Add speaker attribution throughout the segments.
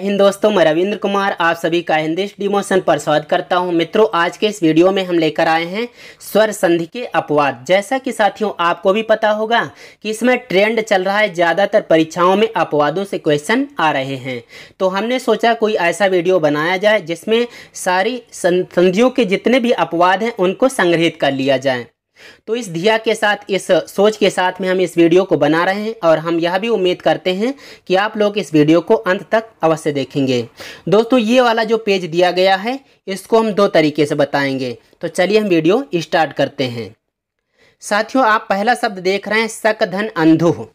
Speaker 1: हिंद दोस्तों, मैं रविंद्र कुमार आप सभी का हिंदी डिमोशन पर स्वागत करता हूं। मित्रों, आज के इस वीडियो में हम लेकर आए हैं स्वर संधि के अपवाद। जैसा कि साथियों आपको भी पता होगा कि इसमें ट्रेंड चल रहा है, ज़्यादातर परीक्षाओं में अपवादों से क्वेश्चन आ रहे हैं। तो हमने सोचा कोई ऐसा वीडियो बनाया जाए जिसमें सारी संधियों के जितने भी अपवाद हैं उनको संग्रहित कर लिया जाए। तो इस धिया के साथ, इस सोच के साथ में हम इस वीडियो को बना रहे हैं और हम यह भी उम्मीद करते हैं कि आप लोग इस वीडियो को अंत तक अवश्य देखेंगे। दोस्तों, ये वाला जो पेज दिया गया है इसको हम दो तरीके से बताएंगे। तो चलिए हम वीडियो स्टार्ट करते हैं। साथियों, आप पहला शब्द देख रहे हैं शक धन अंधु।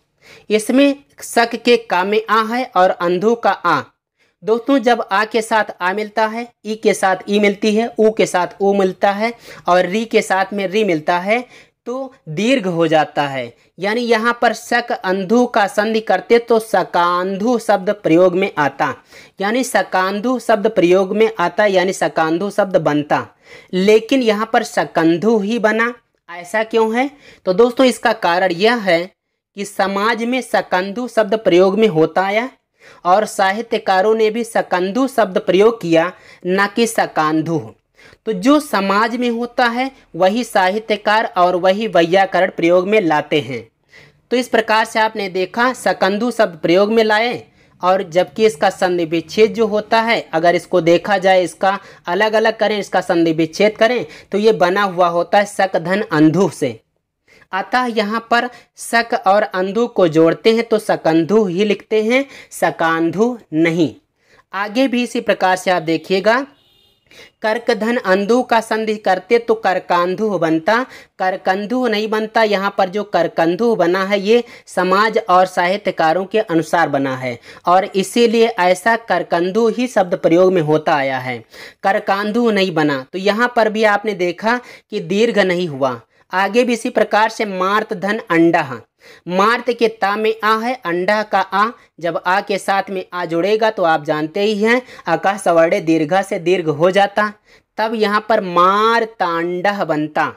Speaker 1: इसमें शक के का में आ है और अंधु का आ। दोस्तों, जब आ के साथ आ मिलता है, ई के साथ ई मिलती है, ऊ के साथ ऊ मिलता है और री के साथ में री मिलता है तो दीर्घ हो जाता है। यानी यहाँ पर शक अंधु का संधि करते तो शकांधु शब्द प्रयोग में आता, यानी शकांधु शब्द प्रयोग में आता, यानी शकांधु शब्द बनता। लेकिन यहाँ पर शकंधु ही बना। ऐसा क्यों है? तो दोस्तों, इसका कारण यह है कि समाज में शकंधु शब्द प्रयोग में होता आया और साहित्यकारों ने भी शकंधु शब्द प्रयोग किया, न कि शकांधु। तो जो समाज में होता है वही साहित्यकार और वही वैयाकरण प्रयोग में लाते हैं। तो इस प्रकार से आपने देखा शकंधु शब्द प्रयोग में लाए, और जबकि इसका संधि विच्छेद जो होता है, अगर इसको देखा जाए, इसका अलग अलग करें, इसका संधि विच्छेद करें तो ये बना हुआ होता है शक धन अंधु से। अतः यहाँ पर शक और अंधु को जोड़ते हैं तो शकंधु ही लिखते हैं, शकांधु नहीं। आगे भी इसी प्रकार से आप देखिएगा, कर्क धन अंधु का संधि करते तो करकांधु बनता, करकंधु नहीं बनता। यहाँ पर जो करकंधु बना है ये समाज और साहित्यकारों के अनुसार बना है और इसीलिए ऐसा करकंधु ही शब्द प्रयोग में होता आया है, करकांधु नहीं बना। तो यहाँ पर भी आपने देखा कि दीर्घ नहीं हुआ। आगे भी इसी प्रकार से मार्त धन अंडा। मार्त के ता में आ है, अंडा का आ। जब आ के साथ में आ जुड़ेगा तो आप जानते ही हैं आकाश सवर्णे दीर्घा से दीर्घ हो जाता, तब यहाँ पर मारतांडा बनता,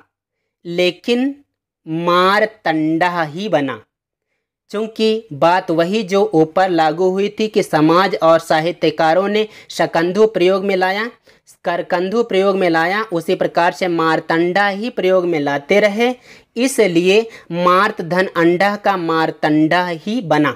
Speaker 1: लेकिन मारतंडा ही बना। चूंकि बात वही जो ऊपर लागू हुई थी कि समाज और साहित्यकारों ने शकंधु प्रयोग में लाया, करकंधु प्रयोग में लाया, उसी प्रकार से मारतंडा ही प्रयोग में लाते रहे, इसलिए मार्त धन अंडा का मारतंडा ही बना।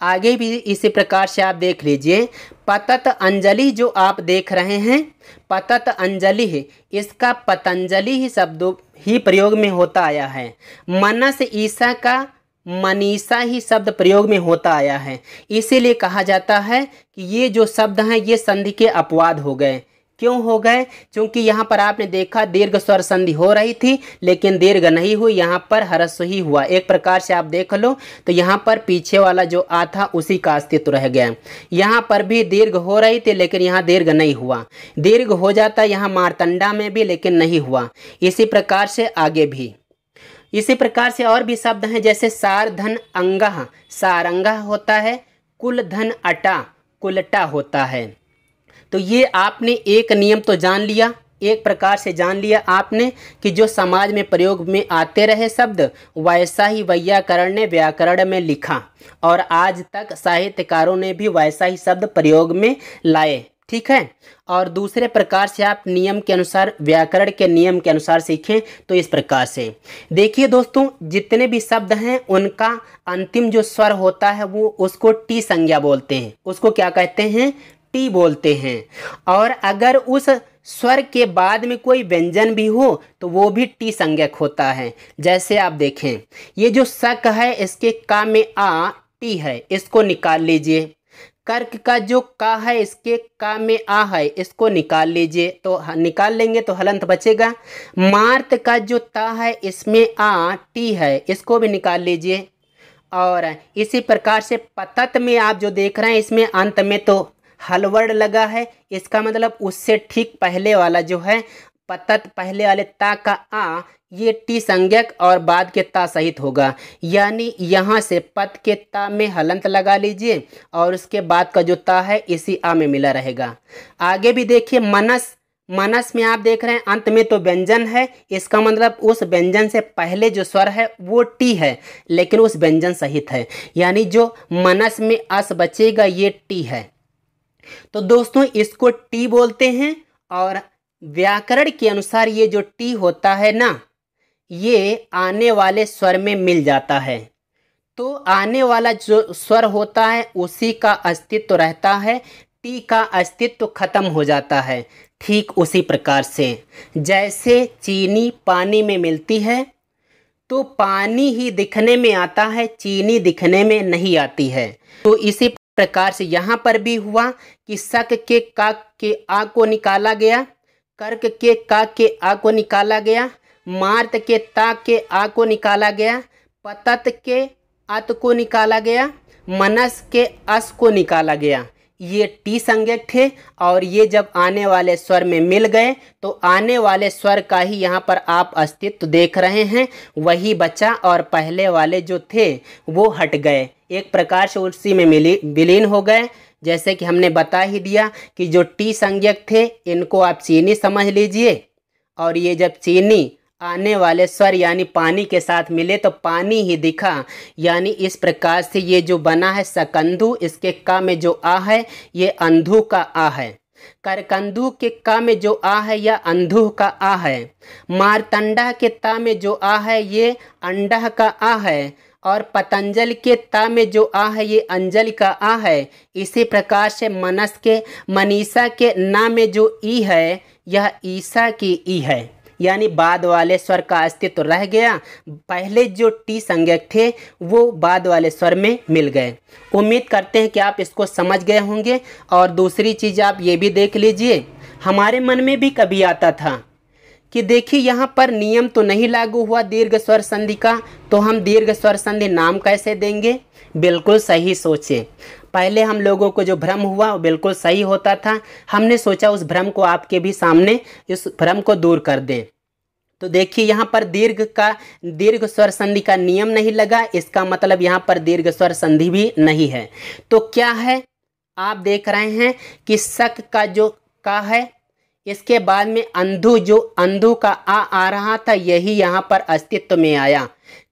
Speaker 1: आगे भी इसी प्रकार से आप देख लीजिए, पतत अंजलि जो आप देख रहे हैं, पतत अंजलि है, इसका पतंजलि ही शब्द ही प्रयोग में होता आया है। मनस ईसा का मनीषा ही शब्द प्रयोग में होता आया है। इसीलिए कहा जाता है कि ये जो शब्द हैं ये संधि के अपवाद हो गए। क्यों हो गए? क्योंकि यहाँ पर आपने देखा दीर्घ स्वर संधि हो रही थी लेकिन दीर्घ नहीं हुई, यहाँ पर ह्रस्व ही हुआ। एक प्रकार से आप देख लो तो यहाँ पर पीछे वाला जो आ था उसी का अस्तित्व रह गया। यहाँ पर भी दीर्घ हो रही थी लेकिन यहाँ दीर्घ नहीं हुआ। दीर्घ हो जाता यहाँ मारतंडा में भी लेकिन नहीं हुआ। इसी प्रकार से आगे भी इसी प्रकार से और भी शब्द हैं, जैसे सार धन अंगा, सारंगा होता है, कुल धन अटा, कुलटा होता है। तो ये आपने एक नियम तो जान लिया, एक प्रकार से जान लिया आपने कि जो समाज में प्रयोग में आते रहे शब्द वैसा ही वैयाकरण ने व्याकरण में लिखा और आज तक साहित्यकारों ने भी वैसा ही शब्द प्रयोग में लाए। ठीक है। और दूसरे प्रकार से आप नियम के अनुसार, व्याकरण के नियम के अनुसार सीखें तो इस प्रकार से देखिए दोस्तों, जितने भी शब्द हैं उनका अंतिम जो स्वर होता है वो उसको टी संज्ञा बोलते हैं। उसको क्या कहते हैं? टी बोलते हैं। और अगर उस स्वर के बाद में कोई व्यंजन भी हो तो वो भी टी संज्ञक होता है। जैसे आप देखें, ये जो शक है इसके का में आ टी है, इसको निकाल लीजिए। कर्क का जो का है इसके का में आ है, इसको निकाल लीजिए। तो निकाल लेंगे तो हलंत बचेगा। मार्त का जो ता है इसमें आ टी है, इसको भी निकाल लीजिए। और इसी प्रकार से पतत में आप जो देख रहे हैं इसमें अंत में तो हलवर्ड लगा है, इसका मतलब उससे ठीक पहले वाला जो है पतत, पहले वाले ता का आ, ये टी संज्ञक और बाद के ता सहित होगा। यानी यहाँ से पत के ता में हलंत लगा लीजिए और उसके बाद का जो ता है इसी आ में मिला रहेगा। आगे भी देखिए, मनस, मनस में आप देख रहे हैं अंत में तो व्यंजन है, इसका मतलब उस व्यंजन से पहले जो स्वर है वो टी है लेकिन उस व्यंजन सहित है। यानी जो मनस में अस बचेगा ये टी है। तो दोस्तों इसको टी बोलते हैं। और व्याकरण के अनुसार ये जो टी होता है ना, ये आने वाले स्वर में मिल जाता है। तो आने वाला जो स्वर होता है उसी का अस्तित्व रहता है, टी का अस्तित्व खत्म हो जाता है। ठीक उसी प्रकार से जैसे चीनी पानी में मिलती है तो पानी ही दिखने में आता है, चीनी दिखने में नहीं आती है। तो इसी प्रकार से यहाँ पर भी हुआ कि शक के का के आ को निकाला गया, कर्क के का के आ को निकाला गया, मार्त के ता के आ को निकाला गया, पतत के अत को निकाला गया, मनस के अस को निकाला गया। ये टी संज्ञक थे और ये जब आने वाले स्वर में मिल गए तो आने वाले स्वर का ही यहाँ पर आप अस्तित्व देख रहे हैं, वही बचा और पहले वाले जो थे वो हट गए, एक प्रकार से उसी में विलीन हो गए। जैसे कि हमने बता ही दिया कि जो टी संज्ञक थे इनको आप चीनी समझ लीजिए, और ये जब चीनी आने वाले स्वर यानी पानी के साथ मिले तो पानी ही दिखा, यानी इस प्रकार से ये जो बना है सकंधु, इसके का में जो आ है ये अंधु का आ है, करकंधु के का में जो आ है या अंधु का आ है, मारतंडा के ता में जो आ है ये अंडा का आ है, और पतंजलि के ता में जो आ है ये अंजलि का आ है। इसी प्रकार से मनस के मनीषा के ना में जो ई है यह ईसा की ई है, यानी बाद वाले स्वर का अस्तित्व रह गया, पहले जो टी संज्ञक थे वो बाद वाले स्वर में मिल गए। उम्मीद करते हैं कि आप इसको समझ गए होंगे। और दूसरी चीज़ आप ये भी देख लीजिए, हमारे मन में भी कभी आता था कि देखिए यहाँ पर नियम तो नहीं लागू हुआ दीर्घ स्वर संधि का, तो हम दीर्घ स्वर संधि नाम कैसे देंगे। बिल्कुल सही सोचे, पहले हम लोगों को जो भ्रम हुआ वो बिल्कुल सही होता था। हमने सोचा उस भ्रम को आपके भी सामने इस भ्रम को दूर कर दें। तो देखिए यहाँ पर दीर्घ स्वर संधि का नियम नहीं लगा, इसका मतलब यहाँ पर दीर्घ स्वर संधि भी नहीं है। तो क्या है, आप देख रहे हैं कि शक का जो का है इसके बाद में अंधु, जो अंधु का आ रहा था यही यहाँ पर अस्तित्व में आया।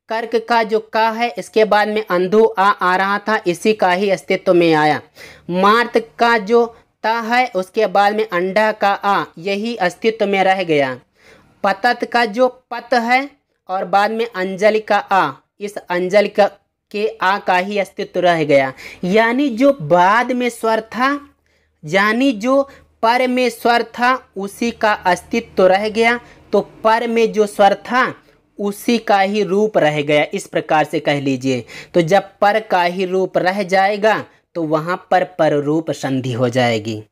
Speaker 1: कर्क का जो का है इसके बाद में अंधु आ रहा था, इसी का ही अस्तित्व में आया। मार्त का जो ता है उसके बाद में अंडा का आ, यही अस्तित्व में रह गया। पतत का जो पत है और बाद में अंजलि का आ, इस अंजलि का के आ का ही अस्तित्व रह गया। यानी जो बाद में स्वर था, यानी जो पर में स्वर था उसी का अस्तित्व रह गया, तो पर में जो स्वर था उसी का ही रूप रह गया, इस प्रकार से कह लीजिए। तो जब पर का ही रूप रह जाएगा तो वहाँ पर रूप संधि हो जाएगी।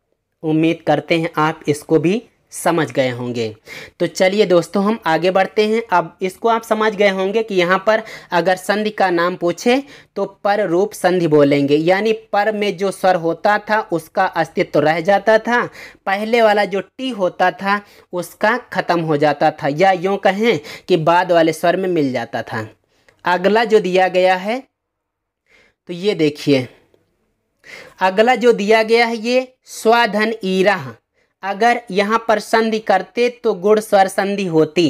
Speaker 1: उम्मीद करते हैं आप इसको भी समझ गए होंगे। तो चलिए दोस्तों हम आगे बढ़ते हैं। अब इसको आप समझ गए होंगे कि यहाँ पर अगर संधि का नाम पूछे तो पर रूप संधि बोलेंगे, यानी पर में जो स्वर होता था उसका अस्तित्व रह जाता था, पहले वाला जो टी होता था उसका खत्म हो जाता था, या यूँ कहें कि बाद वाले स्वर में मिल जाता था। अगला जो दिया गया है तो ये देखिए, अगला जो दिया गया है ये स्वाधन ईरा। अगर यहाँ पर संधि करते तो गुण स्वर संधि होती।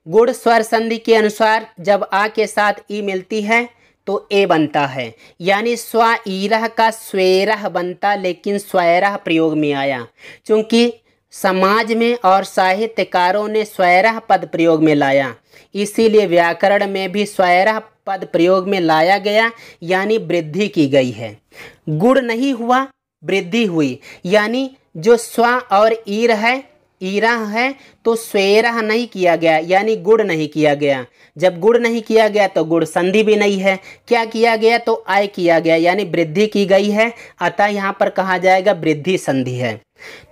Speaker 1: गुण स्वर संधि के अनुसार जब आ के साथ ई मिलती है तो ए बनता है, यानी स्व ईरह का स्वेरह बनता, लेकिन स्वैरह प्रयोग में आया। चूंकि समाज में और साहित्यकारों ने स्वैरह पद प्रयोग में लाया, इसीलिए व्याकरण में भी स्वैरह पद प्रयोग में लाया गया, यानी वृद्धि की गई है। गुण नहीं हुआ, वृद्धि हुई, यानी जो स्व और ईरा है तो स्वेरह नहीं किया गया, यानी गुण नहीं किया गया। जब गुण नहीं किया गया तो गुण संधि भी नहीं है। क्या किया गया तो आय किया गया, यानी वृद्धि की गई है, अतः यहाँ पर कहा जाएगा वृद्धि संधि है।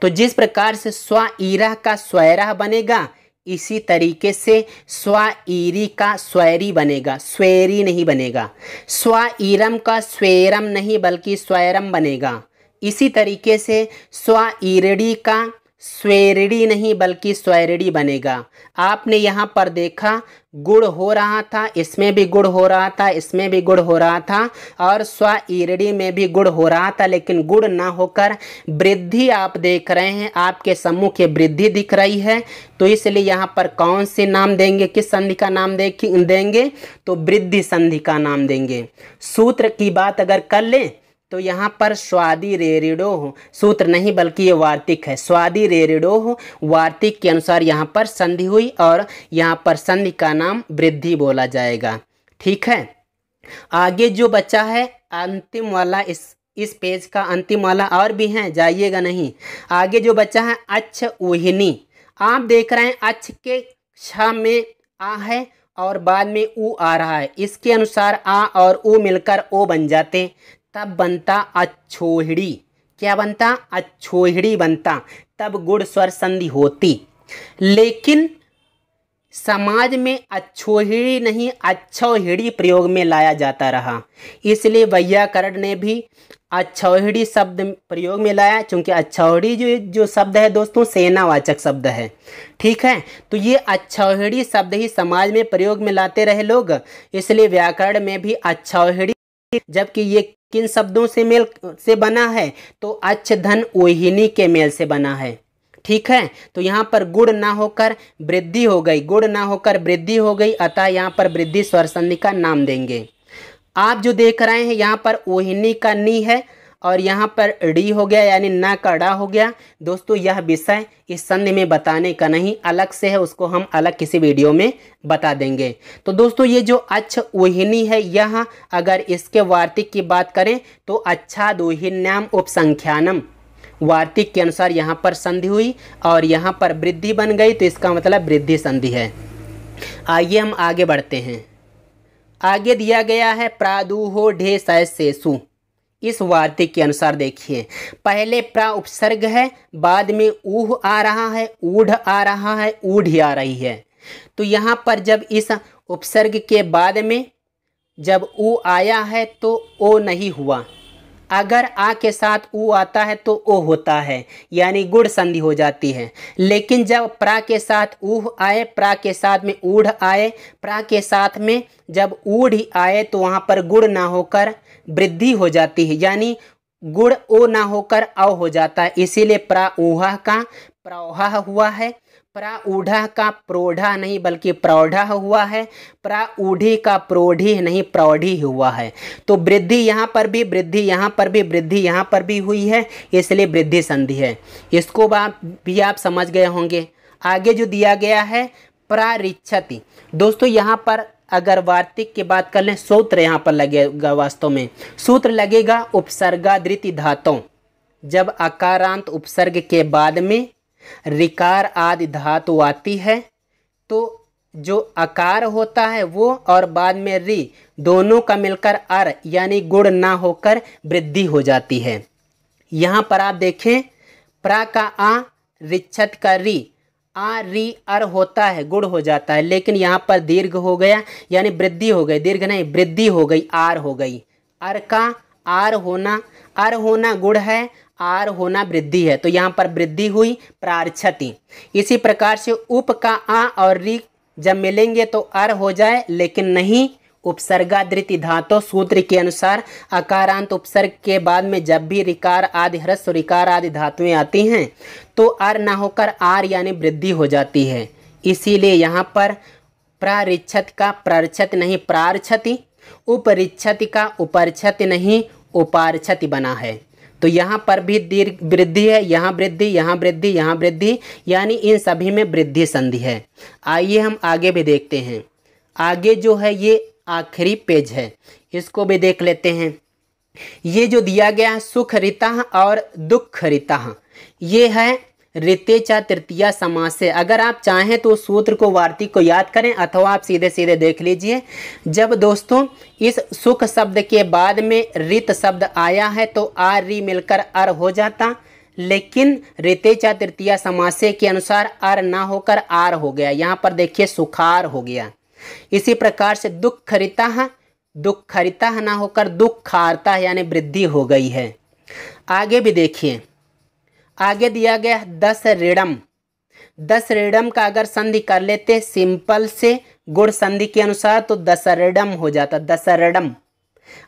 Speaker 1: तो जिस प्रकार से स्व ईरा का स्वैरह बनेगा, इसी तरीके से स्व ईरी का स्वैरी बनेगा, स्वेरी नहीं बनेगा। स्व ईरम का स्वेरम नहीं बल्कि स्वैरम बनेगा। इसी तरीके से स्व ईरड़ी का स्वेरिड़ी नहीं बल्कि स्वैरिड़ी बनेगा। आपने यहाँ पर देखा गुण हो रहा था, इसमें भी गुण हो रहा था, इसमें भी गुण हो रहा था, और स्व ईरड़ी में भी गुण हो रहा था, लेकिन गुण ना होकर वृद्धि आप देख रहे हैं, आपके सम्मुख ये वृद्धि दिख रही है। तो इसलिए यहाँ पर कौन से नाम देंगे, किस संधि का नाम देंगे, तो वृद्धि संधि का नाम देंगे। सूत्र की बात अगर कर लें तो यहाँ पर स्वादि रेरिडोह सूत्र नहीं बल्कि ये वार्तिक है। स्वादि रेरिडोह वार्तिक के अनुसार यहाँ पर संधि हुई और यहाँ पर संधि का नाम वृद्धि बोला जाएगा। ठीक है, आगे जो बचा है अंतिम वाला, इस पेज का अंतिम वाला और भी है, जाइएगा नहीं। आगे जो बचा है अच्छ ऊहिनी, आप देख रहे हैं अच्छ के छ में आ है और बाद में ऊ आ रहा है, इसके अनुसार आ और ऊ मिलकर ओ बन जाते, तब बनता अच्छोहिड़ी। क्या बनता? अच्छोहिड़ी बनता, तब गुण स्वर संधि होती। लेकिन समाज में अच्छोहिड़ी नहीं अच्छोहिड़ी प्रयोग में लाया जाता रहा, इसलिए वैयाकरण ने भी अच्छोहिड़ी शब्द प्रयोग में लाया, क्योंकि अच्छोहिड़ी जो शब्द है दोस्तों सेनावाचक शब्द है। ठीक है, तो ये अच्छोहिड़ी शब्द ही समाज में प्रयोग में लाते रहे लोग, इसलिए व्याकरण में भी अच्छोहिड़ी, जबकि ये किन शब्दों से मेल से बना है? तो अच्छ धन ओहिनी के मेल से बना है। ठीक है, तो यहाँ पर गुण ना होकर वृद्धि हो गई, गुण ना होकर वृद्धि हो गई, अतः यहाँ पर वृद्धि स्वर संधि का नाम देंगे। आप जो देख रहे हैं यहाँ पर ओहिनी का नी है और यहाँ पर डी हो गया, यानी ना का डा हो गया। दोस्तों यह विषय इस संधि में बताने का नहीं, अलग से है, उसको हम अलग किसी वीडियो में बता देंगे। तो दोस्तों ये जो अच्छ ओहिनी है, यह अगर इसके वार्तिक की बात करें तो अच्छा दोहिन्याम उपसंख्यानम, वार्तिक के अनुसार यहाँ पर संधि हुई और यहाँ पर वृद्धि बन गई, तो इसका मतलब वृद्धि संधि है। आइए हम आगे बढ़ते हैं। आगे दिया गया है प्रादुहो ढे सेसु, इस वार्तिक के अनुसार देखिए, पहले प्रा उपसर्ग है, बाद में ऊह आ रहा है, ऊढ़ आ रहा है, ऊढ़ी आ रही है। तो यहाँ पर जब इस उपसर्ग के बाद में जब ऊ आया है तो ओ नहीं हुआ, अगर आ के साथ ऊ आता है तो ओ होता है, यानी गुण संधि हो जाती है। लेकिन जब प्रा के साथ ऊह आए, प्रा के साथ में ऊढ़ आए, प्रा के साथ में जब ऊढ़ आए तो वहाँ पर गुण ना होकर वृद्धि हो जाती है, यानी गुण ओ ना होकर औ हो जाता है, इसीलिए प्रा ऊहा का प्रौढ़ा हुआ है, प्रा ऊढ़ा का प्रोढ़ा नहीं बल्कि प्रौढ़ा हुआ है, प्रा ऊढ़ी का प्रोढ़ी नहीं प्रौढ़ी हुआ है। तो वृद्धि यहाँ पर भी, वृद्धि यहाँ पर भी, वृद्धि यहाँ पर भी हुई है, इसलिए वृद्धि संधि है। इसको भी आप समझ गए होंगे। आगे जो दिया गया है प्रारिच्छति, दोस्तों यहाँ पर अगर वार्तिक की बात कर लें, सूत्र यहाँ पर लगेगा, वास्तव में सूत्र लगेगा उपसर्गादृति धातों, जब अकारांत उपसर्ग के बाद में रिकार आदि धातु आती है तो जो अकार होता है वो और बाद में रि दोनों का मिलकर अर यानी गुण ना होकर वृद्धि हो जाती है। यहाँ पर आप देखें, प्रा का आ, रिच्छत का री, आ री अर होता है, गुण हो जाता है, लेकिन यहाँ पर दीर्घ हो गया यानी वृद्धि हो गई, दीर्घ नहीं वृद्धि हो गई, आर हो गई। अर का आर होना, अर होना गुण है, आर होना वृद्धि है, तो यहाँ पर वृद्धि हुई प्रार्छति। इसी प्रकार से उप का आ और री जब मिलेंगे तो अर हो जाए, लेकिन नहीं, उपसर्गादृति धातु सूत्र के अनुसार अकारांत उपसर्ग के बाद में जब भी रिकार आदि ह्रस्व रिकार आदि धातुएं आती हैं तो अर ना होकर आर यानी वृद्धि हो जाती है। इसीलिए यहाँ पर प्रारिच्छत का प्रार्छति नहीं प्रार्छति, उपरिच्छति का उपरछति नहीं उपार्छति बना है। तो यहाँ पर भी दीर्घ वृद्धि है, यहाँ वृद्धि, यहाँ वृद्धि, यहाँ वृद्धि, यानी इन सभी में वृद्धि संधि है। आइए हम आगे भी देखते हैं। आगे जो है ये आखिरी पेज है, इसको भी देख लेते हैं। ये जो दिया गया है सुख ऋतः और दुख ऋतः, ये है ऋतेचा तृतीया समास से। अगर आप चाहें तो सूत्र को वार्तिक को याद करें अथवा आप सीधे सीधे देख लीजिए। जब दोस्तों इस सुख शब्द के बाद में ऋत शब्द आया है तो आर री मिलकर अर हो जाता, लेकिन ऋतेचा तृतीया समासे के अनुसार अर ना होकर आर हो गया, यहाँ पर देखिए सुखार हो गया। इसी प्रकार से दुखरिता, दुखरिता ना होकर दुखारता यानी वृद्धि हो गई है। आगे भी देखिए, आगे दिया गया 10 ऋणम। 10 ऋणम का अगर संधि कर लेते सिंपल से गुण संधि के अनुसार तो दसरडम हो जाता, दसरडम।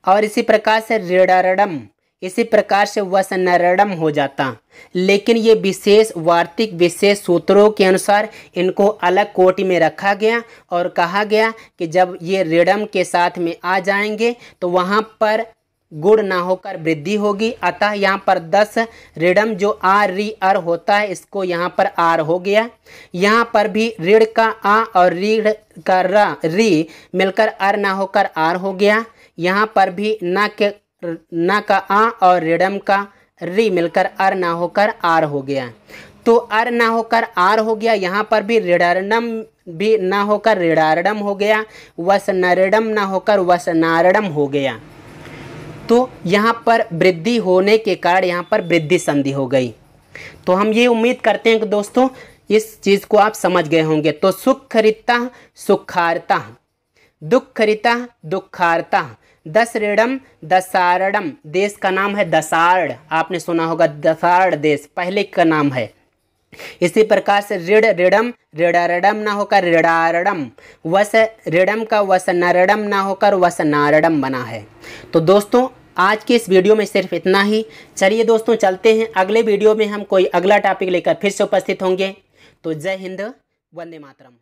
Speaker 1: और इसी प्रकार से ऋणरडम, इसी प्रकार से वसनरडम हो जाता। लेकिन ये विशेष वार्तिक विशेष सूत्रों के अनुसार इनको अलग कोटि में रखा गया और कहा गया कि जब ये ऋणम के साथ में आ जाएंगे तो वहाँ पर गुण ना होकर वृद्धि होगी, अतः यहाँ पर 10 ऋणम जो आ री अर होता है इसको यहाँ पर आर हो गया। यहाँ पर भी ऋण का आ और ऋण का री मिलकर अर ना होकर आर हो गया। यहाँ पर भी ना का आ और ऋणम का री मिलकर अर ना होकर आर हो गया। तो अर ना होकर आर हो गया। यहाँ पर भी ऋणारणम भी ना होकर ऋणारणम हो गया। वसनरणम ना होकर वसनारणम हो गया। तो यहाँ पर वृद्धि होने के कारण यहाँ पर वृद्धि संधि हो गई। तो हम ये उम्मीद करते हैं कि दोस्तों इस चीज़ को आप समझ गए होंगे। तो सुखरिता सुखारता, दुखरिता दुखारता, दसऋणम दसारणम, देश का नाम है दसाड़, आपने सुना होगा दसाड़ देश पहले का नाम है। इसी प्रकार से ऋण ऋणम ऋणारणम ना होकर ऋणारणम, वस ऋणम का वसनारणम ना होकर वसनारणम बना है। तो दोस्तों आज के इस वीडियो में सिर्फ इतना ही। चलिए दोस्तों चलते हैं, अगले वीडियो में हम कोई अगला टॉपिक लेकर फिर से उपस्थित होंगे। तो जय हिंद, वंदे मातरम।